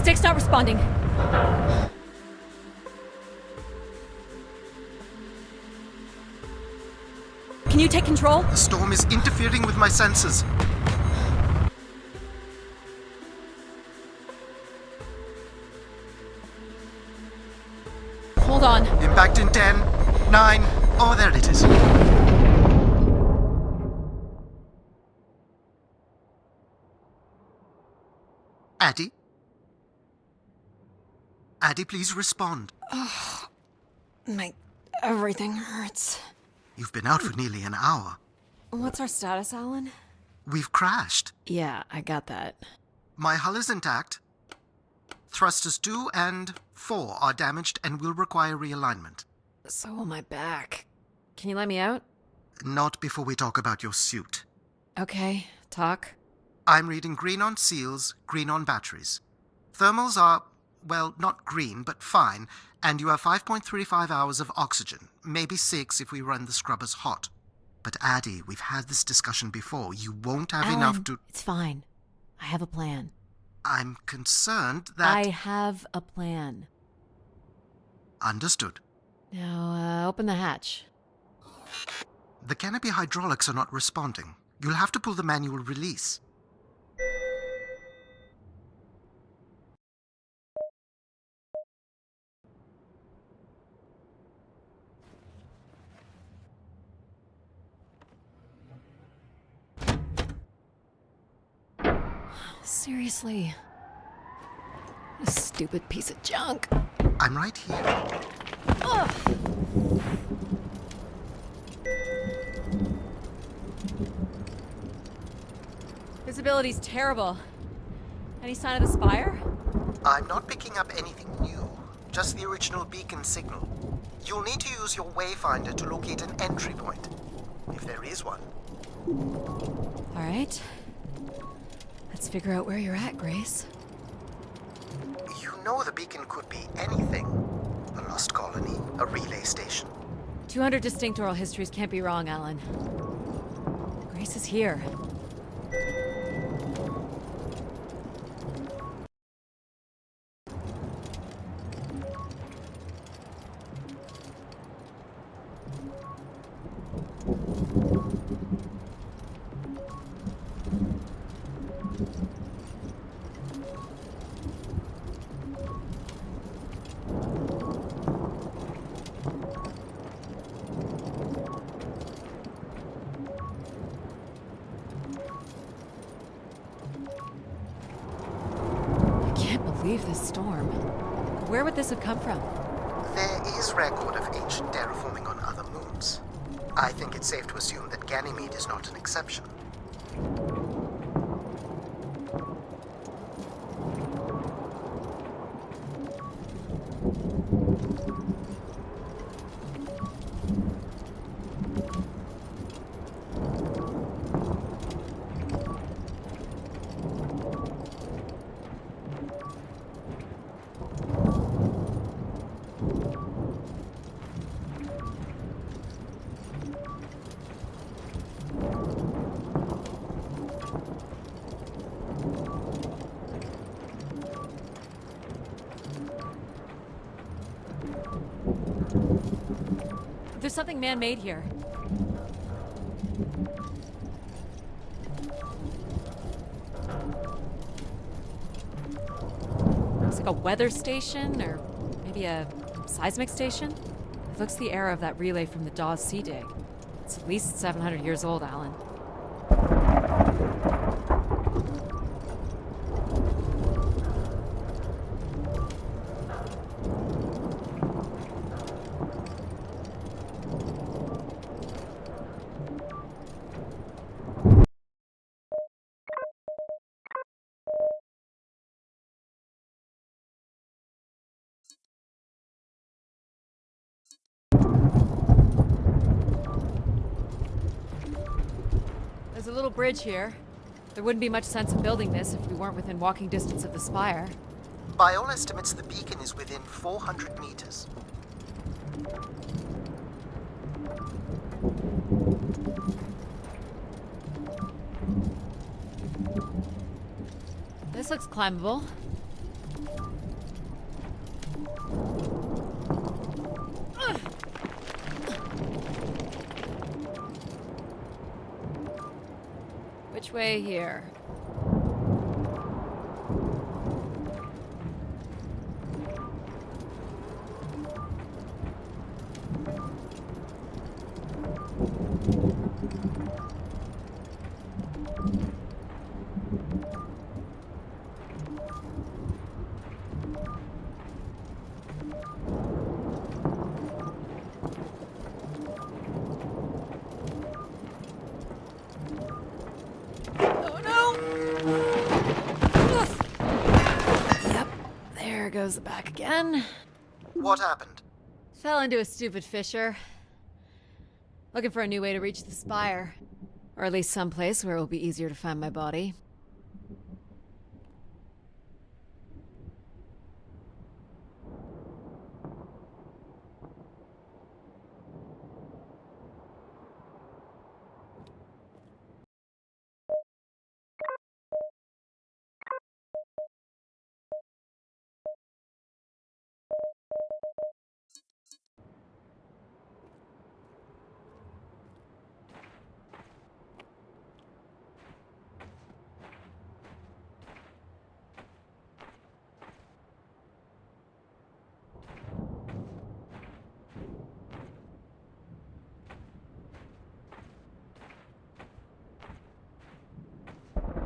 Stick's not responding. Can you take control? The storm is interfering with my sensors. Hold on. Impact in 10, 9. Oh, there it is. Addie? Addie, please respond. Everything hurts. You've been out for nearly an hour. What's our status, Alan? We've crashed. Yeah, I got that. My hull is intact. Thrusters 2 and 4 are damaged and will require realignment. So will my back. Can you let me out? Not before we talk about your suit. Okay, talk. I'm reading green on seals, green on batteries. Thermals are, well, not green, but fine, and you have 5.35 hours of oxygen, maybe 6 if we run the scrubbers hot. But Addie, we've had this discussion before. You won't have Alan, enough to... It's fine. I have a plan. I'm concerned that... I have a plan. Understood. Now, open the hatch. The canopy hydraulics are not responding. You'll have to pull the manual release. Seriously. This stupid piece of junk. I'm right here. Ugh. Visibility's terrible. Any sign of the spire? I'm not picking up anything new, just the original beacon signal. You'll need to use your wayfinder to locate an entry point, if there is one. All right. Let's figure out where you're at, Grace. You know the beacon could be anything. A lost colony, a relay station. 200 distinct oral histories can't be wrong, Alan. Grace is here. This storm. Where would this have come from? There is record of ancient terraforming on other moons. I think it's safe to assume that Ganymede is not an exception. There's something man-made here. Looks like a weather station, or maybe a seismic station. It looks the era of that relay from the Dawes Sea Dig. It's at least 700 years old, Alan. There's a little bridge here. There wouldn't be much sense in building this if we weren't within walking distance of the spire. By all estimates, the beacon is within 400 meters. This looks climbable. Which way here? Oh no! Ugh. Yep, there goes the back again. What happened? Fell into a stupid fissure. Looking for a new way to reach the spire. Or at least someplace where it will be easier to find my body.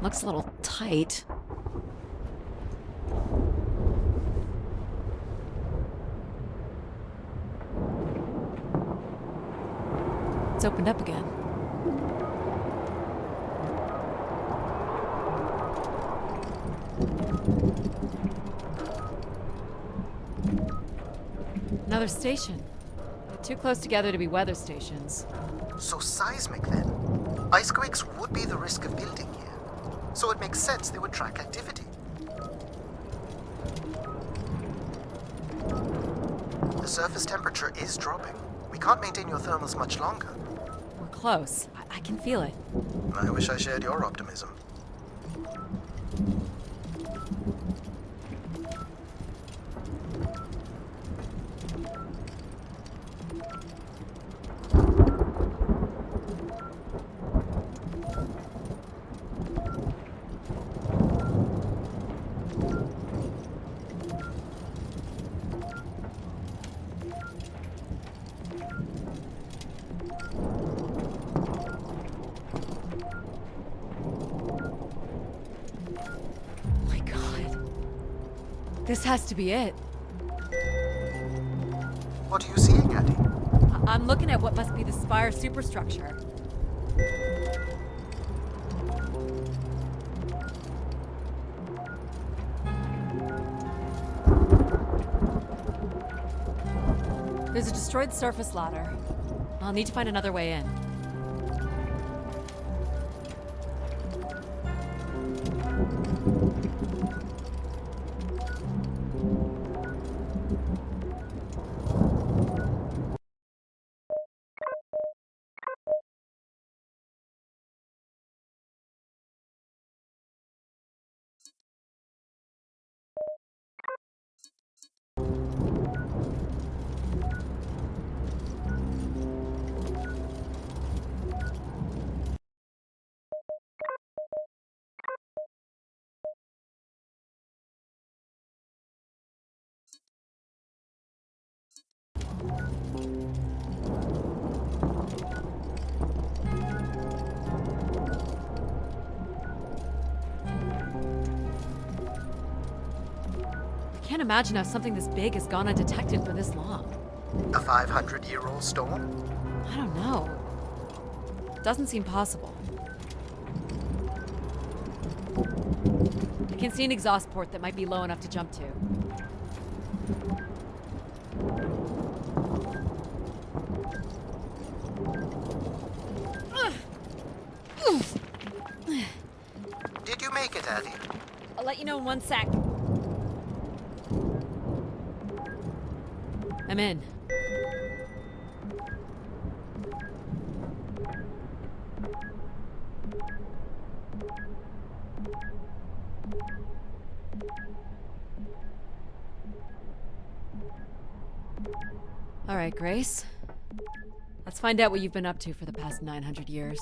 Looks a little tight. It's opened up again. Another station. Too close together to be weather stations. So seismic then. Icequakes would be the risk of building here. So it makes sense they would track activity. The surface temperature is dropping. We can't maintain your thermals much longer. We're close. I can feel it. I wish I shared your optimism. This has to be it. What are you seeing, Addie? I'm looking at what must be the spire superstructure. There's a destroyed surface ladder. I'll need to find another way in. I can't imagine how something this big has gone undetected for this long. A 500-year-old storm? I don't know. Doesn't seem possible. I can see an exhaust port that might be low enough to jump to. Did you make it, Addie? I'll let you know in 1 sec. I'm in. All right, Grace. Let's find out what you've been up to for the past 900 years.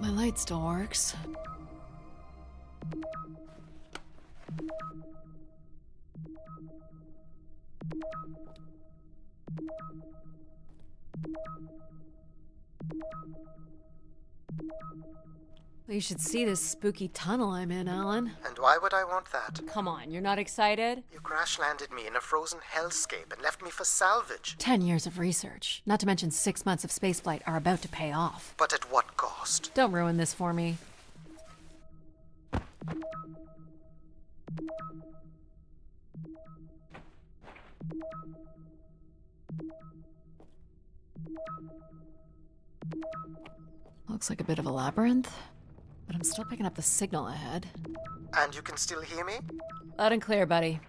My light still works. You should see this spooky tunnel I'm in, Alan. And why would I want that? Come on, you're not excited? You crash-landed me in a frozen hellscape and left me for salvage. 10 years of research, not to mention 6 months of spaceflight, are about to pay off. But at what cost? Don't ruin this for me. Looks like a bit of a labyrinth, but I'm still picking up the signal ahead. And you can still hear me? Loud and clear, buddy.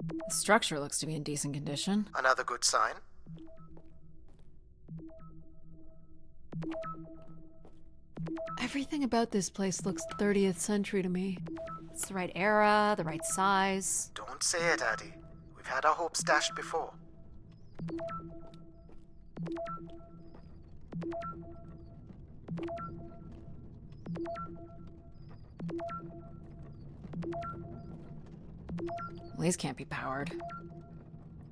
The structure looks to be in decent condition. Another good sign. Everything about this place looks 30th century to me. It's the right era, the right size. Don't say it, Addie. We've had our hopes dashed before. Well, these can't be powered.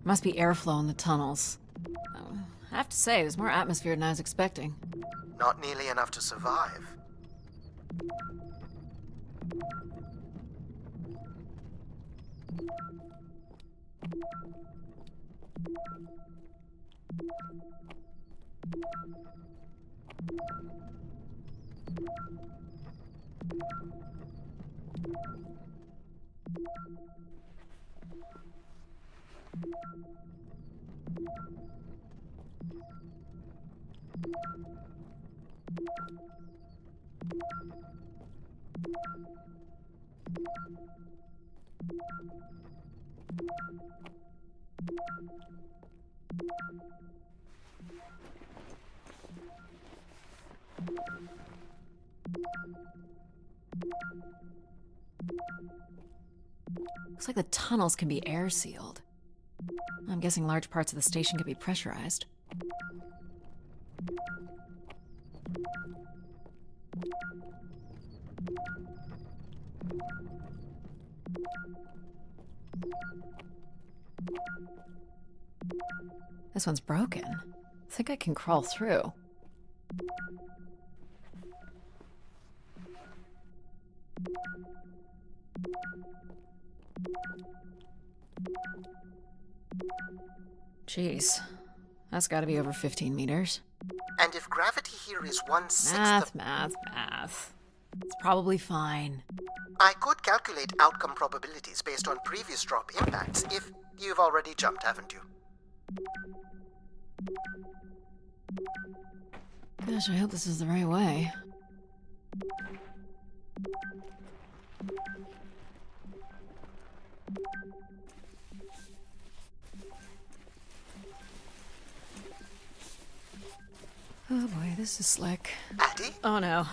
Must be airflow in the tunnels. I have to say, there's more atmosphere than I was expecting. Not nearly enough to survive. Looks like the tunnels can be air sealed. I'm guessing large parts of the station can be pressurized. This one's broken. I think I can crawl through. Jeez, that's gotta be over 15 meters. And if gravity here is 1/6 of... Math. It's probably fine. I could calculate outcome probabilities based on previous drop impacts if you've already jumped, haven't you? Gosh, I hope this is the right way. Oh boy, this is slick. Addie? Oh no.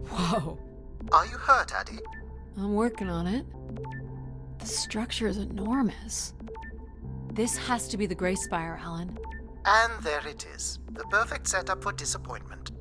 Whoa. Are you hurt, Addie? I'm working on it. The structure is enormous. This has to be the Grey Spire, Alan. And there it is. The perfect setup for disappointment.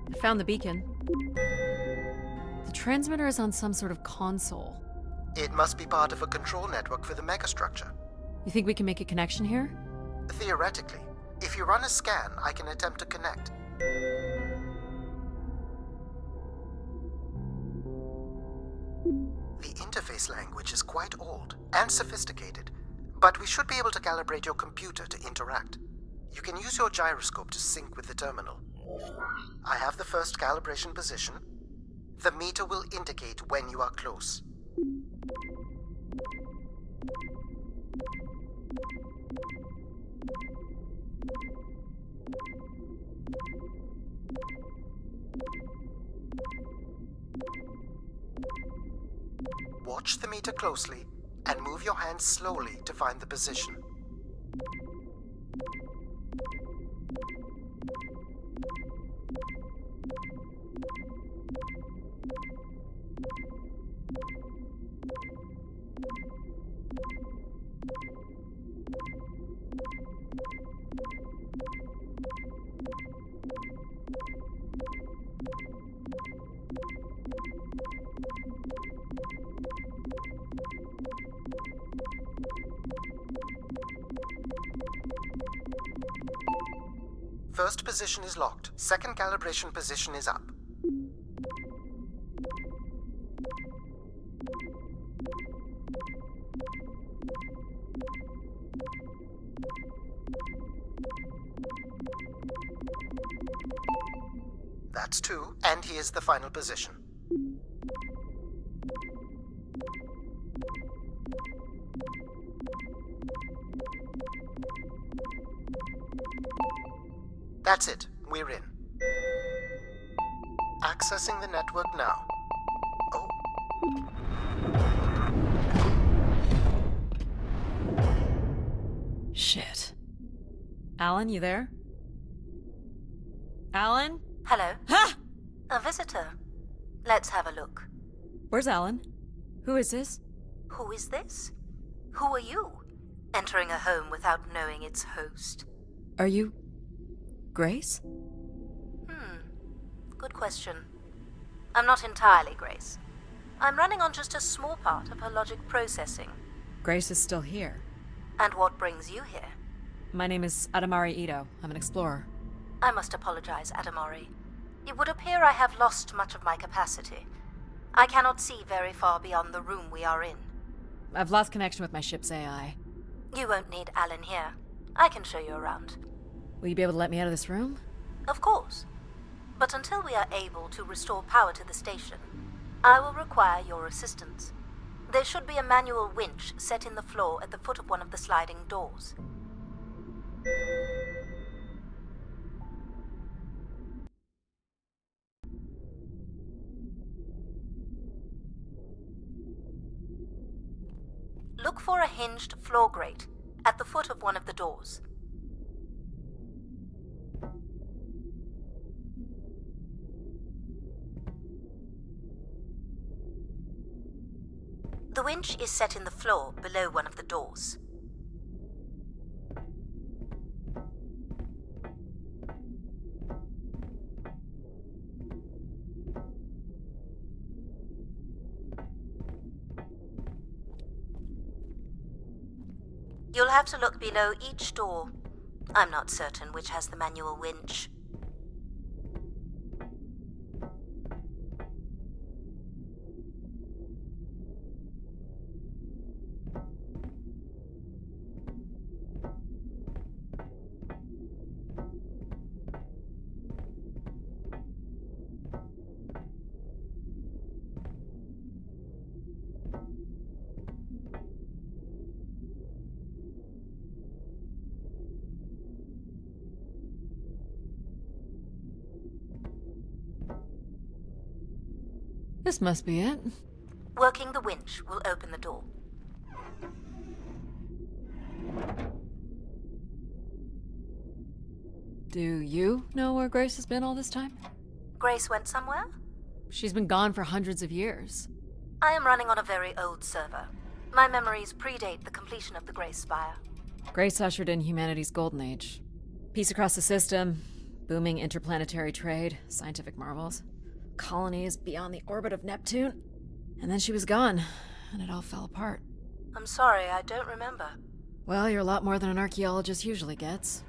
I found the beacon. The transmitter is on some sort of console. It must be part of a control network for the megastructure. You think we can make a connection here? Theoretically. If you run a scan, I can attempt to connect. The interface language is quite old and sophisticated, but we should be able to calibrate your computer to interact. You can use your gyroscope to sync with the terminal. I have the first calibration position. The meter will indicate when you are close. Watch the meter closely and move your hand slowly to find the position. First position is locked. Second calibration position is up. That's 2, and here's the final position. That's it. We're in. Accessing the network now. Oh. Shit. Alan, you there? Alan? Hello? Ha! A visitor. Let's have a look. Where's Alan? Who is this? Who is this? Who are you? Entering a home without knowing its host. Are you... Grace? Good question. I'm not entirely Grace. I'm running on just a small part of her logic processing. Grace is still here. And what brings you here? My name is Adamari Ito. I'm an explorer. I must apologize, Adamori. It would appear I have lost much of my capacity. I cannot see very far beyond the room we are in. I've lost connection with my ship's AI. You won't need Alan here. I can show you around. Will you be able to let me out of this room? Of course. But until we are able to restore power to the station, I will require your assistance. There should be a manual winch set in the floor at the foot of one of the sliding doors. Look for a hinged floor grate at the foot of one of the doors. The winch is set in the floor below one of the doors. You'll have to look below each door. I'm not certain which has the manual winch. This must be it. Working the winch will open the door. Do you know where Grace has been all this time? Grace went somewhere? She's been gone for hundreds of years. I am running on a very old server. My memories predate the completion of the Grace Spire. Grace ushered in humanity's golden age. Peace across the system, booming interplanetary trade, scientific marvels, colonies beyond the orbit of Neptune. And then she was gone, and it all fell apart. I'm sorry, I don't remember. Well, you're a lot more than an archaeologist usually gets.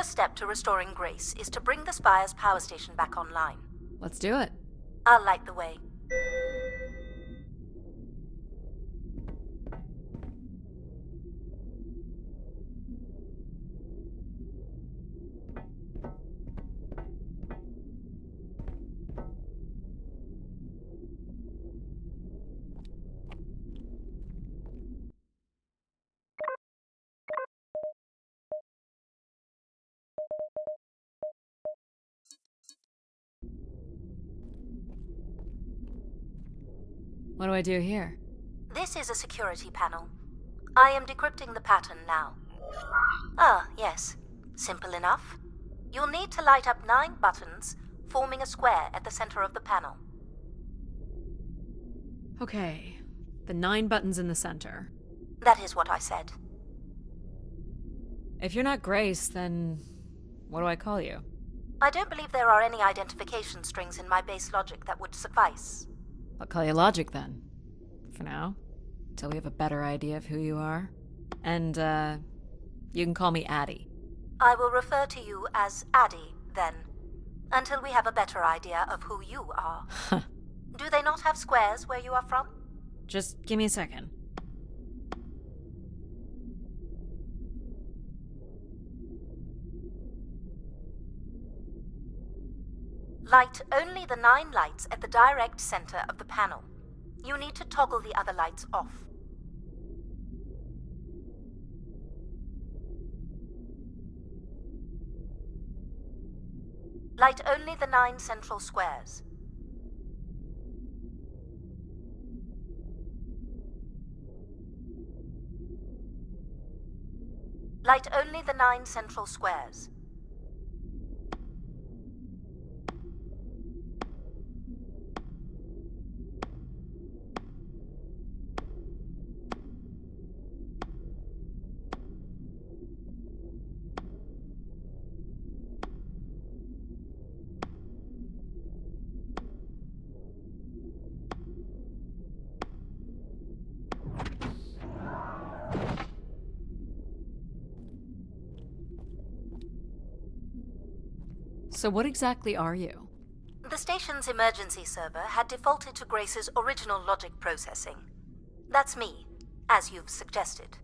first step to restoring Grace is to bring the Spire's power station back online. Let's do it. I'll light the way. What do I do here? This is a security panel. I am decrypting the pattern now. Ah, yes. Simple enough. You'll need to light up 9 buttons, forming a square at the center of the panel. Okay, the 9 buttons in the center. That is what I said. If you're not Grace, then what do I call you? I don't believe there are any identification strings in my base logic that would suffice. I'll call you Logic then. For now. Till we have a better idea of who you are. And, you can call me Addie. I will refer to you as Addie, then, until we have a better idea of who you are. Do they not have squares where you are from? Just give me a second. Light only the 9 lights at the direct center of the panel. You need to toggle the other lights off. Light only the 9 central squares. Light only the 9 central squares. So what exactly are you? The station's emergency server had defaulted to Grace's original logic processing. That's me, as you've suggested.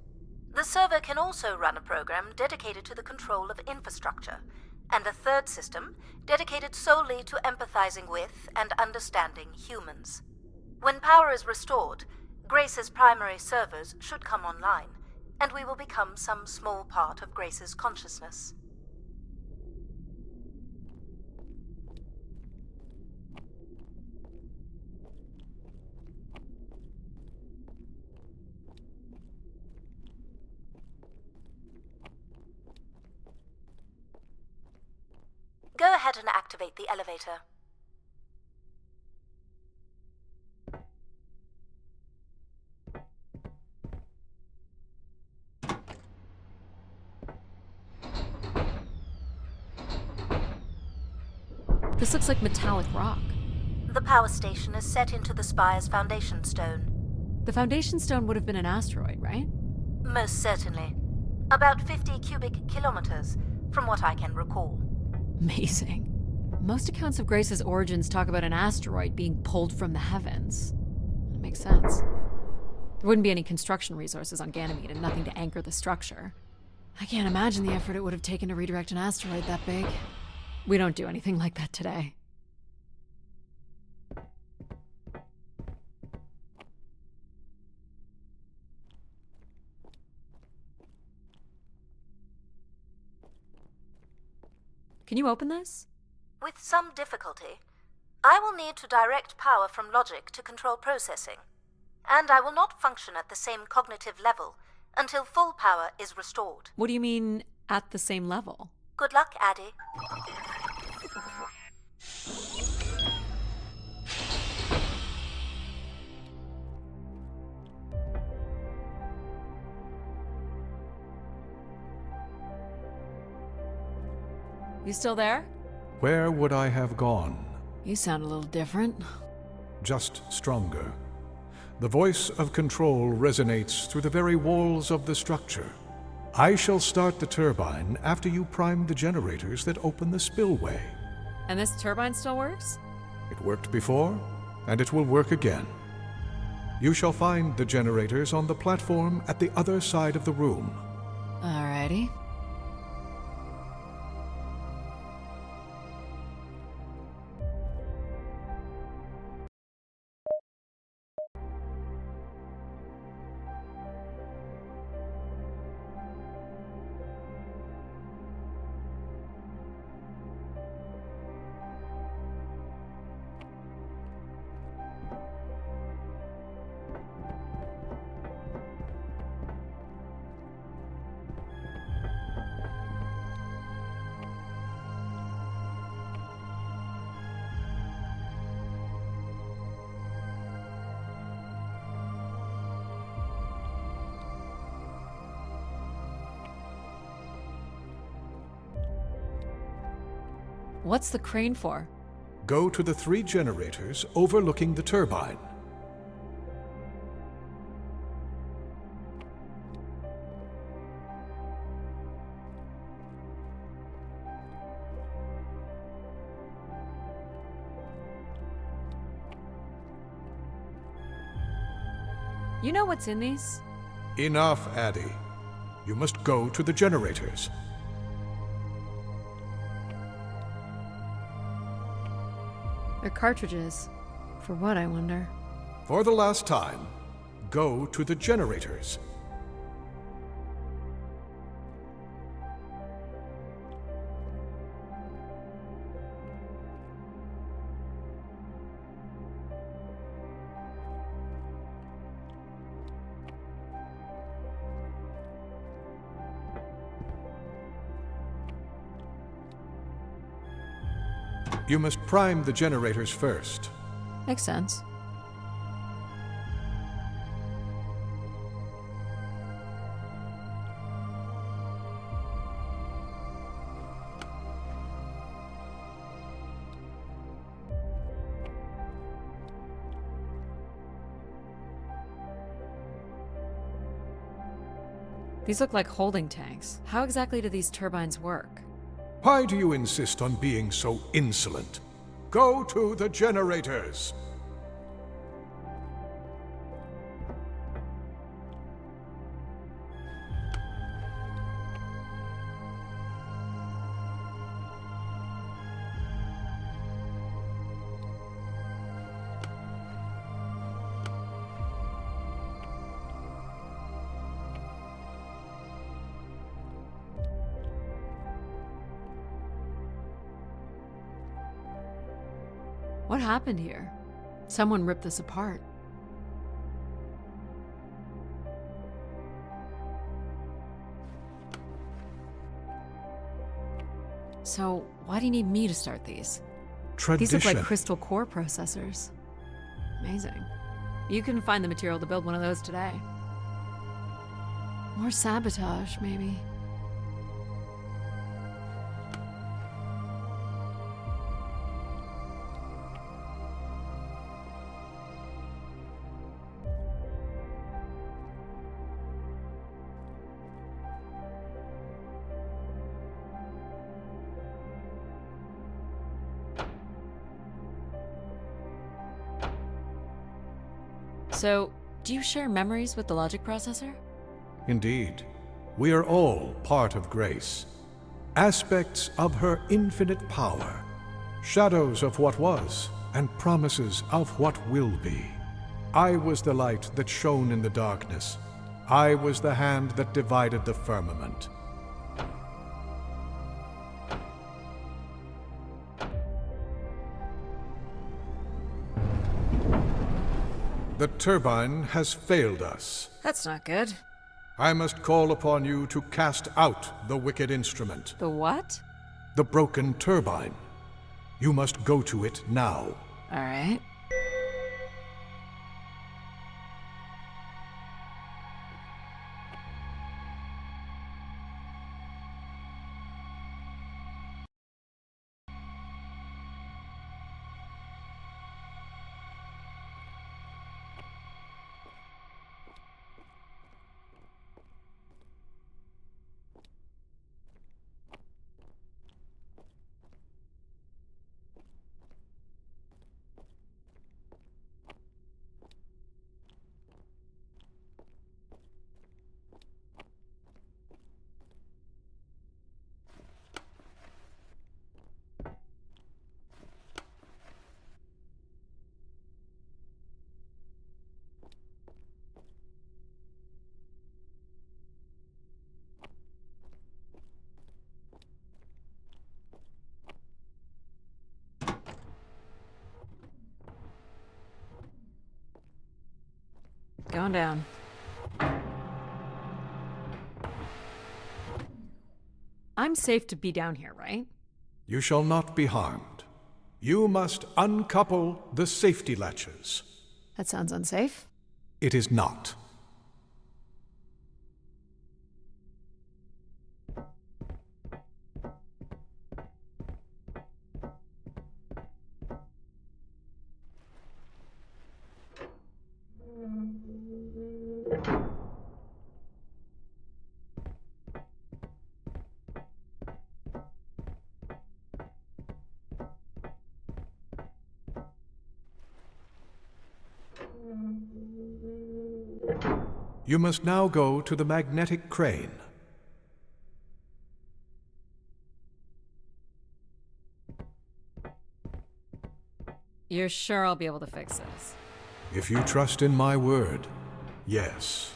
The server can also run a program dedicated to the control of infrastructure, and a third system dedicated solely to empathizing with and understanding humans. When power is restored, Grace's primary servers should come online, and we will become some small part of Grace's consciousness. Go ahead and activate the elevator. This looks like metallic rock. The power station is set into the Spire's foundation stone. The foundation stone would have been an asteroid, right? Most certainly. About 50 cubic kilometers, from what I can recall. Amazing. Most accounts of Grace's origins talk about an asteroid being pulled from the heavens. That makes sense. There wouldn't be any construction resources on Ganymede and nothing to anchor the structure. I can't imagine the effort it would have taken to redirect an asteroid that big. We don't do anything like that today. Can you open this? With some difficulty. I will need to direct power from logic to control processing. And I will not function at the same cognitive level until full power is restored. What do you mean, at the same level? Good luck, Addie. You still there? Where would I have gone? You sound a little different. Just stronger. The voice of control resonates through the very walls of the structure. I shall start the turbine after you prime the generators that open the spillway. And this turbine still works? It worked before, and it will work again. You shall find the generators on the platform at the other side of the room. Alrighty. What's the crane for? Go to the 3 generators overlooking the turbine. You know what's in these? Enough, Addie. You must go to the generators. They're cartridges. For what, I wonder? For the last time, go to the generators. You must prime the generators first. Makes sense. These look like holding tanks. How exactly do these turbines work? Why do you insist on being so insolent? Go to the generators! What happened here? Someone ripped this apart. So, why do you need me to start these? Tradition. These look like crystal core processors. Amazing. You can find the material to build one of those today. More sabotage, maybe. So, do you share memories with the logic processor? Indeed. We are all part of Grace. Aspects of her infinite power. Shadows of what was, and promises of what will be. I was the light that shone in the darkness. I was the hand that divided the firmament. The turbine has failed us. That's not good. I must call upon you to cast out the wicked instrument, The what? the broken turbine. You must go to it now. Alright. Going down. I'm safe to be down here, right? You shall not be harmed. You must uncouple the safety latches. That sounds unsafe. It is not. You must now go to the magnetic crane. You're sure I'll be able to fix this? If you trust in my word, yes.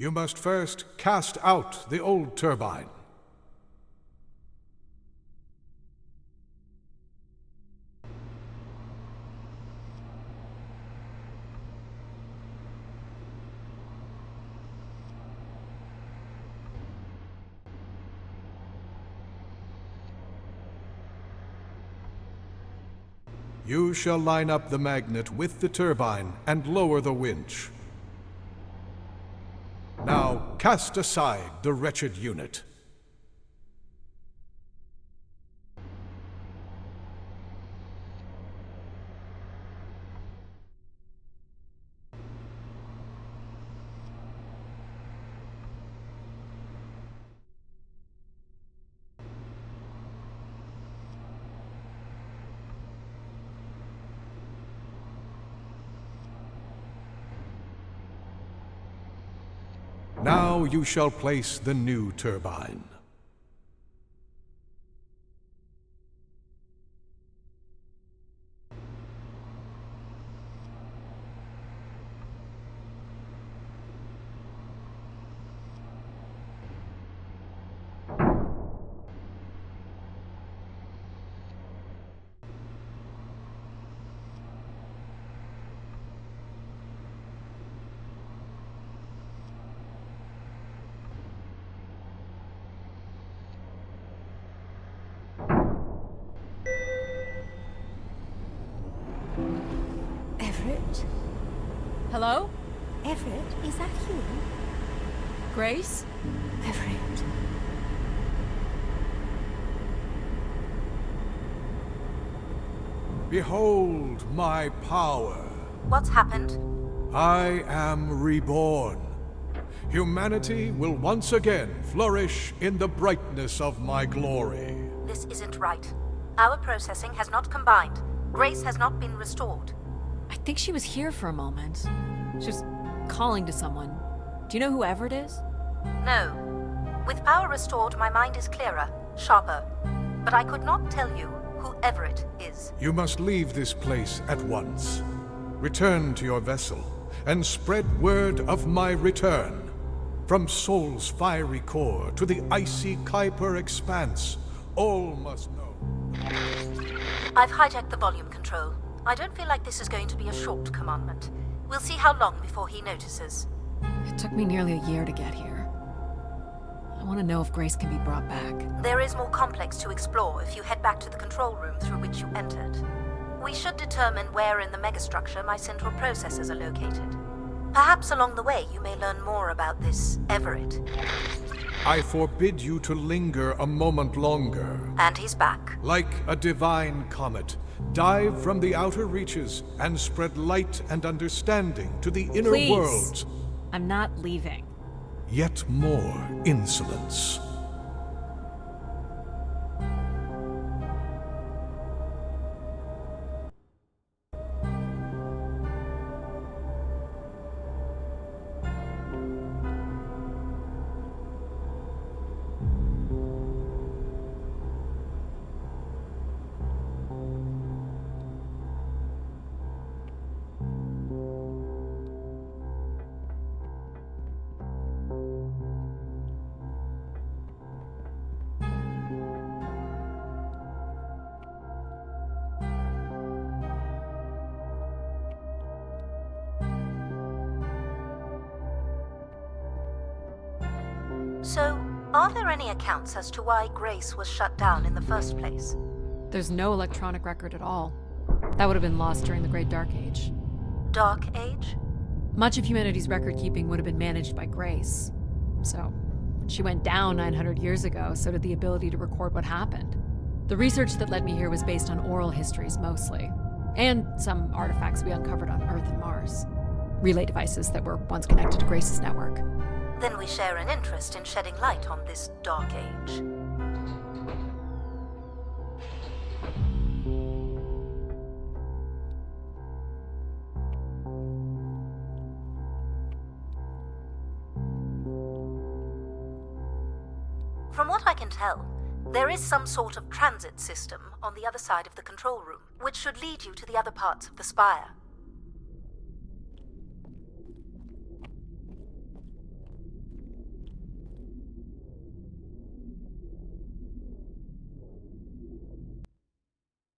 You must first cast out the old turbine. You shall line up the magnet with the turbine and lower the winch. Now cast aside the wretched unit. Now you shall place the new turbine. Everett? Hello? Everett, is that you? Grace? Everett. Behold my power. What's happened? I am reborn. Humanity will once again flourish in the brightness of my glory. This isn't right. Our processing has not combined. Grace has not been restored. I think she was here for a moment. She was calling to someone. Do you know who Everett is? No. With power restored, my mind is clearer, sharper. But I could not tell you who Everett is. You must leave this place at once. Return to your vessel, and spread word of my return. From Sol's fiery core to the icy Kuiper expanse, all must know. I've hijacked the volume control. I don't feel like this is going to be a short commandment. We'll see how long before he notices. It took me nearly a year to get here. I want to know if Grace can be brought back. There is more complex to explore if you head back to the control room through which you entered. We should determine where in the megastructure my central processors are located. Perhaps along the way you may learn more about this Everett. I forbid you to linger a moment longer. And he's back. Like a divine comet, dive from the outer reaches and spread light and understanding to the inner Please. worlds. I'm not leaving. Yet more insolence. Are there any accounts as to why Grace was shut down in the first place? There's no electronic record at all. That would have been lost during the Great Dark Age. Dark Age? Much of humanity's record-keeping would have been managed by Grace. So, when she went down 900 years ago, so did the ability to record what happened. The research that led me here was based on oral histories mostly, and some artifacts we uncovered on Earth and Mars. Relay devices that were once connected to Grace's network. Then we share an interest in shedding light on this Dark Age. From what I can tell, there is some sort of transit system on the other side of the control room, which should lead you to the other parts of the spire.